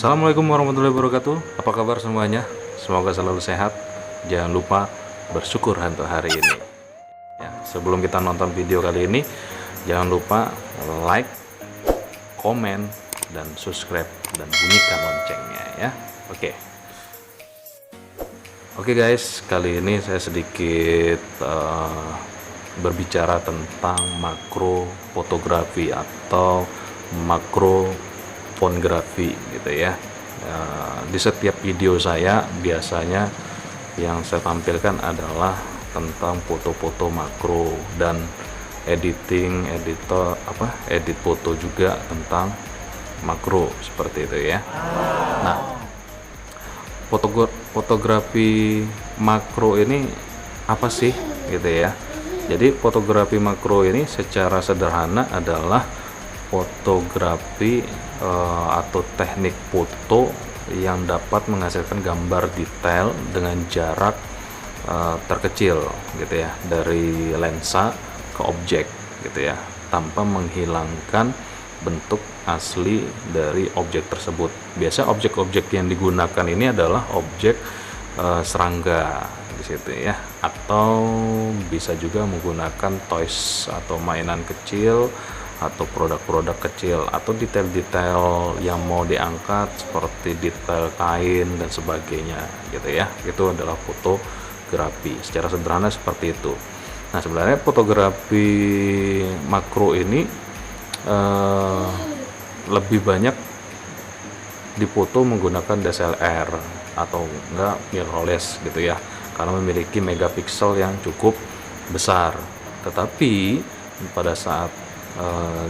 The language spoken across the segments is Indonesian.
Assalamualaikum warahmatullahi wabarakatuh. Apa kabar semuanya? Semoga selalu sehat. Jangan lupa bersyukur untuk hari ini. Ya, sebelum kita nonton video kali ini, jangan lupa like, komen, dan subscribe dan bunyikan loncengnya ya. Oke guys, kali ini saya sedikit berbicara tentang makro fotografi atau makro fotografi gitu ya. Di setiap video saya biasanya yang saya tampilkan adalah tentang foto-foto makro dan edit foto juga tentang makro seperti itu ya. Nah, fotografi makro ini apa sih gitu ya. Jadi fotografi makro ini secara sederhana adalah fotografi atau teknik foto yang dapat menghasilkan gambar detail dengan jarak terkecil gitu ya, dari lensa ke objek gitu ya, tanpa menghilangkan bentuk asli dari objek tersebut. Biasa objek-objek yang digunakan ini adalah objek serangga di situ ya, atau bisa juga menggunakan toys atau mainan kecil atau produk-produk kecil atau detail-detail yang mau diangkat seperti detail kain dan sebagainya gitu ya. Itu adalah fotografi secara sederhana seperti itu. Nah, sebenarnya fotografi makro ini lebih banyak dipoto menggunakan DSLR atau enggak mirrorless gitu ya, karena memiliki megapiksel yang cukup besar. Tetapi pada saat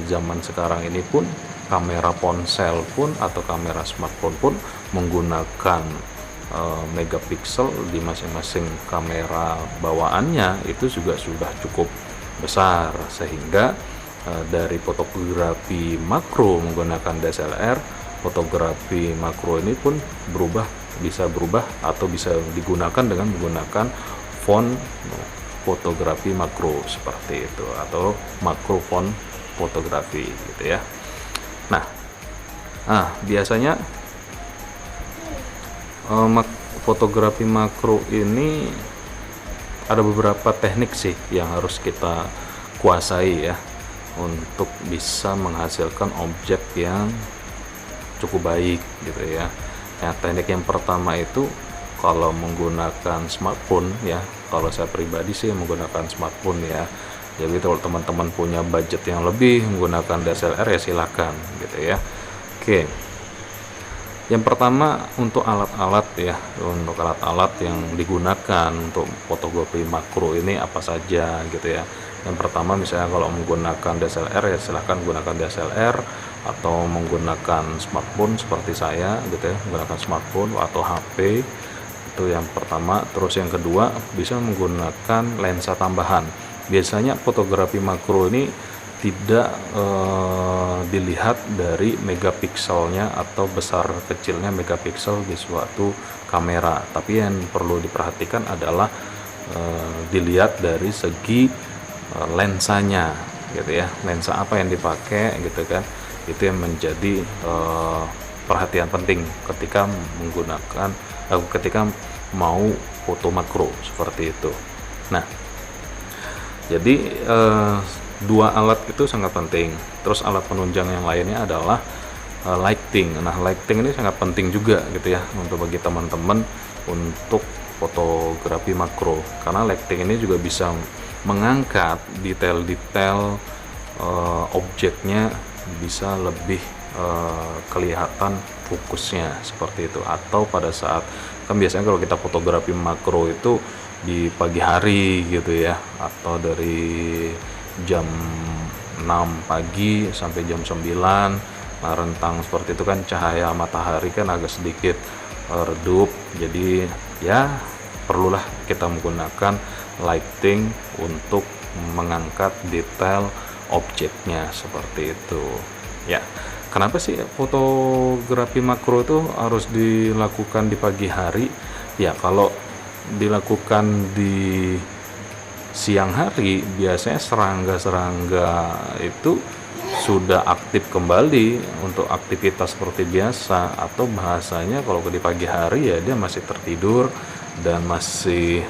zaman sekarang ini pun kamera ponsel pun atau kamera smartphone pun menggunakan megapiksel di masing-masing kamera bawaannya itu juga sudah cukup besar, sehingga dari fotografi makro menggunakan DSLR, fotografi makro ini pun bisa berubah atau bisa digunakan dengan menggunakan font fotografi makro seperti itu, atau makro font fotografi gitu ya. Nah, biasanya fotografi makro ini ada beberapa teknik sih yang harus kita kuasai ya untuk bisa menghasilkan objek yang cukup baik gitu ya. Nah, teknik yang pertama itu kalau menggunakan smartphone ya, kalau saya pribadi sih menggunakan smartphone ya. Jadi kalau teman-teman punya budget yang lebih menggunakan DSLR ya silakan gitu ya. Oke. Yang pertama untuk alat-alat ya, untuk alat-alat yang digunakan untuk fotografi makro ini apa saja gitu ya. Yang pertama misalnya kalau menggunakan DSLR ya silahkan gunakan DSLR, atau menggunakan smartphone seperti saya gitu ya, menggunakan smartphone atau HP, itu yang pertama. Terus yang kedua bisa menggunakan lensa tambahan. Biasanya fotografi makro ini tidak dilihat dari megapikselnya atau besar kecilnya megapiksel di suatu kamera, tapi yang perlu diperhatikan adalah dilihat dari segi lensanya gitu ya, lensa apa yang dipakai gitu kan. Itu yang menjadi perhatian penting ketika menggunakan ketika mau foto makro seperti itu. Nah, jadi dua alat itu sangat penting. Terus alat penunjang yang lainnya adalah lighting. Nah, lighting ini sangat penting juga gitu ya untuk bagi teman-teman untuk fotografi makro, karena lighting ini juga bisa mengangkat detail-detail objeknya, bisa lebih kelihatan fokusnya seperti itu. Atau pada saat kan biasanya kalau kita fotografi makro itu di pagi hari gitu ya, atau dari jam 6 pagi sampai jam 9, nah rentang seperti itu kan cahaya matahari kan agak sedikit redup, jadi ya perlulah kita menggunakan lighting untuk mengangkat detail objeknya seperti itu ya. Kenapa sih fotografi makro itu harus dilakukan di pagi hari? Ya, kalau dilakukan di siang hari biasanya serangga-serangga itu sudah aktif kembali untuk aktivitas seperti biasa, atau bahasanya kalau di pagi hari ya dia masih tertidur dan masih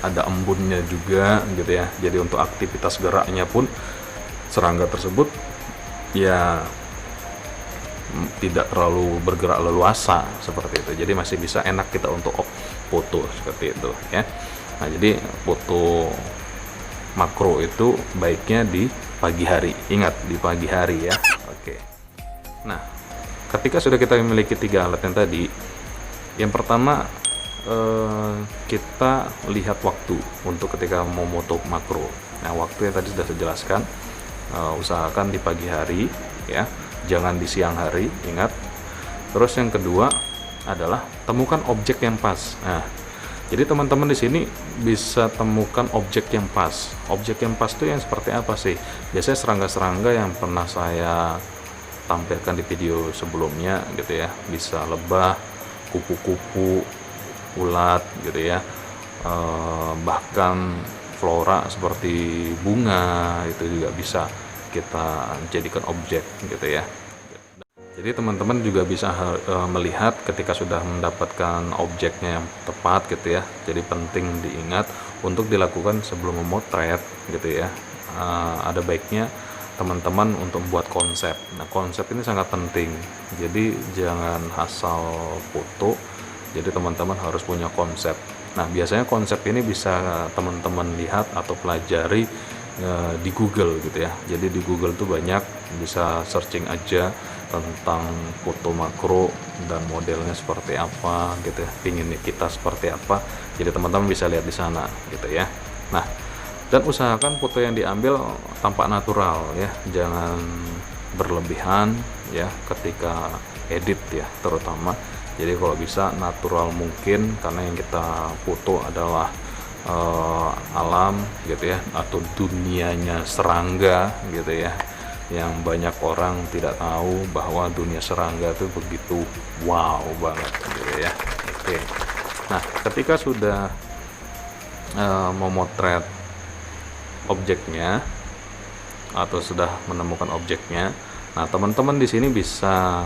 ada embunnya juga gitu ya. Jadi untuk aktivitas geraknya pun serangga tersebut ya tidak terlalu bergerak leluasa seperti itu. Jadi masih bisa enak kita untuk foto seperti itu ya. Nah, jadi foto makro itu baiknya di pagi hari. Ingat, di pagi hari ya. Oke. Nah, ketika sudah kita memiliki 3 alat yang tadi, yang pertama kita lihat waktu untuk ketika mau foto makro. Nah, waktu yang tadi sudah saya jelaskan, usahakan di pagi hari ya, jangan di siang hari, ingat. Terus yang kedua adalah temukan objek yang pas. Nah, jadi teman-teman di sini bisa temukan objek yang pas. Objek yang pas itu yang seperti apa sih? Biasanya serangga-serangga yang pernah saya tampilkan di video sebelumnya gitu ya, bisa lebah, kupu-kupu, ulat gitu ya, bahkan flora seperti bunga itu juga bisa kita jadikan objek gitu ya. Jadi teman-teman juga bisa melihat ketika sudah mendapatkan objeknya yang tepat gitu ya. Jadi penting diingat untuk dilakukan sebelum memotret gitu ya. Ada baiknya teman-teman untuk membuat konsep. Nah, konsep ini sangat penting. Jadi jangan asal foto. Jadi teman-teman harus punya konsep. Nah, biasanya konsep ini bisa teman-teman lihat atau pelajari di Google gitu ya. Jadi di Google tuh banyak, bisa searching aja tentang foto makro dan modelnya seperti apa gitu ya, pingin kita seperti apa. Jadi teman-teman bisa lihat di sana gitu ya. Nah, dan usahakan foto yang diambil tampak natural ya, jangan berlebihan ya ketika edit ya terutama. Jadi kalau bisa natural mungkin, karena yang kita foto adalah alam gitu ya, atau dunianya serangga gitu ya, yang banyak orang tidak tahu bahwa dunia serangga itu begitu wow banget gitu ya. Oke. Nah, ketika sudah memotret objeknya atau sudah menemukan objeknya, nah teman-teman di sini bisa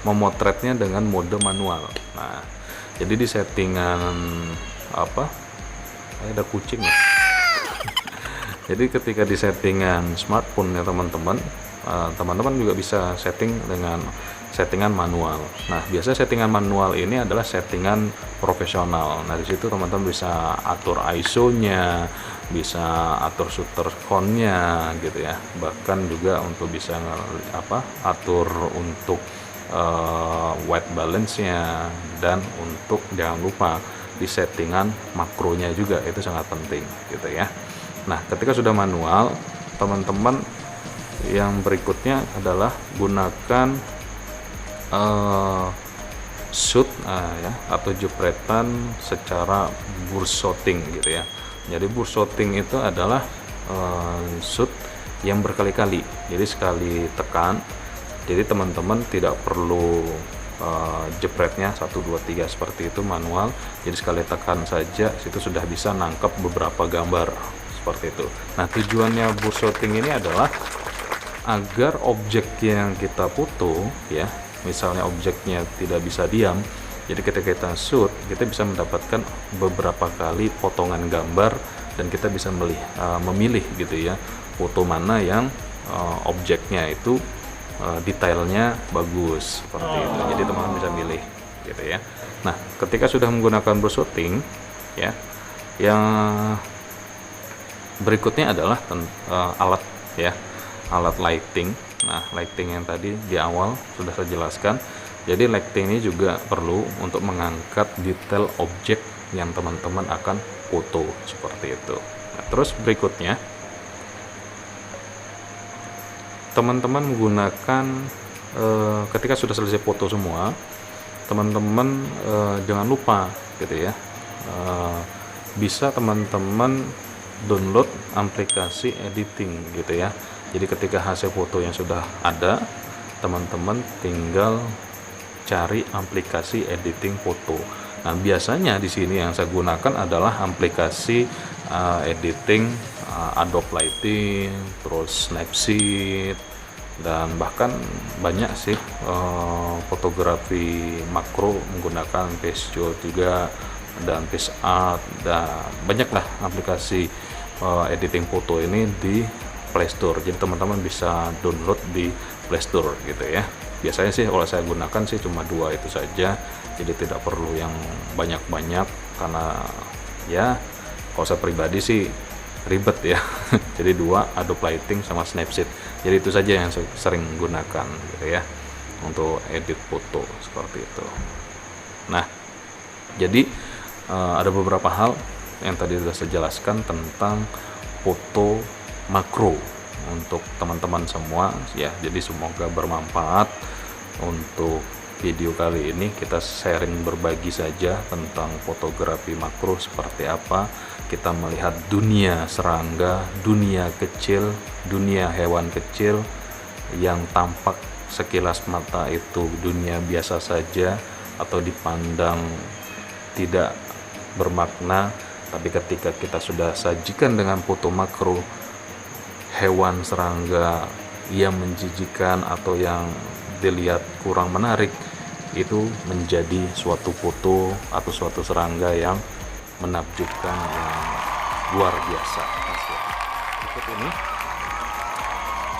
memotretnya dengan mode manual. Nah, jadi di settingan apa? Ada kucing ya. Jadi ketika di settingan smartphone ya teman-teman, teman-teman juga bisa setting dengan settingan manual. Nah, biasanya settingan manual ini adalah settingan profesional. Nah, di situ teman-teman bisa atur ISO-nya, bisa atur shutter count-nya gitu ya. Bahkan juga untuk bisa atur untuk white balance-nya, dan untuk jangan lupa di settingan makronya juga, itu sangat penting gitu ya. Nah, ketika sudah manual, teman-teman yang berikutnya adalah gunakan shoot ya, atau jepretan secara burst shooting gitu ya. Jadi burst shooting itu adalah shoot yang berkali-kali. Jadi sekali tekan, jadi teman-teman tidak perlu jepretnya 1 2 3 seperti itu manual. Jadi sekali tekan saja situ sudah bisa nangkep beberapa gambar seperti itu. Nah, tujuannya burst shooting ini adalah agar objek yang kita foto ya, misalnya objeknya tidak bisa diam, jadi ketika kita shoot kita bisa mendapatkan beberapa kali potongan gambar, dan kita bisa memilih gitu ya, foto mana yang objeknya itu detailnya bagus seperti itu. Jadi teman-teman bisa milih gitu ya. Nah, ketika sudah menggunakan burst shooting ya, yang berikutnya adalah alat ya, alat lighting. Nah, lighting yang tadi di awal sudah saya jelaskan. Jadi lighting ini juga perlu untuk mengangkat detail objek yang teman-teman akan foto seperti itu. Nah, terus berikutnya teman-teman menggunakan ketika sudah selesai foto semua, teman-teman jangan lupa gitu ya, bisa teman-teman download aplikasi editing gitu ya. Jadi ketika hasil foto yang sudah ada, teman-teman tinggal cari aplikasi editing foto. Nah, biasanya di sini yang saya gunakan adalah aplikasi editing Adobe Lighting, terus Snapseed, dan bahkan banyak sih fotografi makro menggunakan Facetune juga, dan PixArt, dan banyaklah aplikasi editing foto ini di Play Store. Jadi teman-teman bisa download di Play Store gitu ya. Biasanya sih kalau saya gunakan sih cuma 2 itu saja, jadi tidak perlu yang banyak-banyak, karena ya kalau saya pribadi sih ribet ya. Jadi 2, Adobe Lighting sama Snapseed. Jadi itu saja yang saya sering gunakan gitu ya untuk edit foto seperti itu. Nah, jadi ada beberapa hal yang tadi sudah saya jelaskan tentang foto makro untuk teman-teman semua ya. Jadi semoga bermanfaat untuk video kali ini. Kita sharing, berbagi saja tentang fotografi makro seperti apa. Kita melihat dunia serangga, dunia kecil, dunia hewan kecil yang tampak sekilas mata itu dunia biasa saja atau dipandang tidak bermakna, tapi ketika kita sudah sajikan dengan foto makro hewan serangga yang menjijikan atau yang dilihat kurang menarik, itu menjadi suatu foto atau suatu serangga yang menakjubkan, yang luar biasa. Berikut ini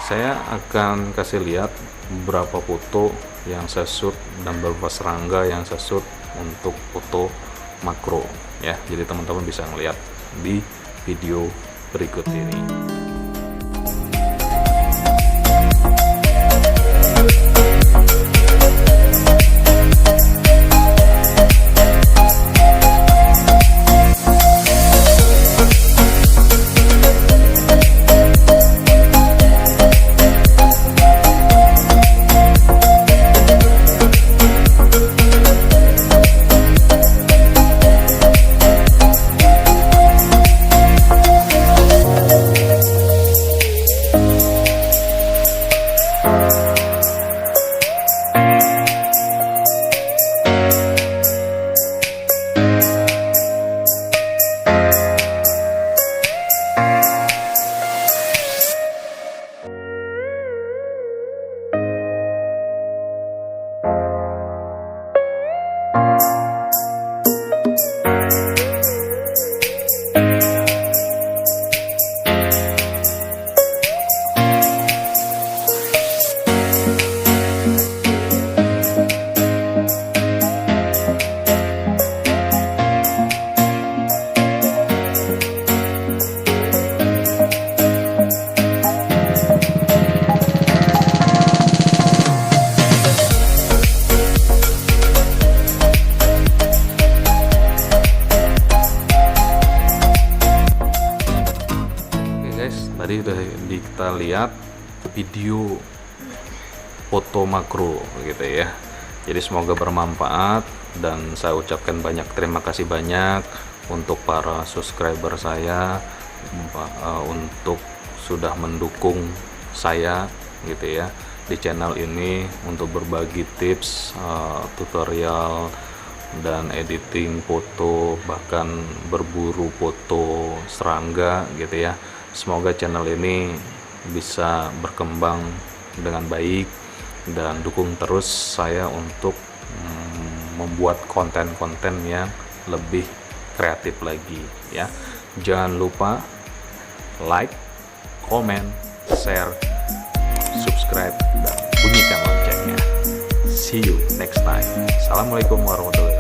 saya akan kasih lihat beberapa foto yang saya shoot dan beberapa serangga yang saya shoot untuk foto makro ya. Jadi teman-teman bisa ngeliat di video berikut ini. Tadi udah kita lihat video foto makro gitu ya. Jadi semoga bermanfaat, dan saya ucapkan banyak terima kasih banyak untuk para subscriber saya untuk sudah mendukung saya gitu ya di channel ini untuk berbagi tips, tutorial dan editing foto, bahkan berburu foto serangga gitu ya. Semoga channel ini bisa berkembang dengan baik, dan dukung terus saya untuk membuat konten-konten yang lebih kreatif lagi ya. Jangan lupa like, comment, share, subscribe, dan bunyikan loncengnya. See you next time. Assalamualaikum warahmatullahi wabarakatuh.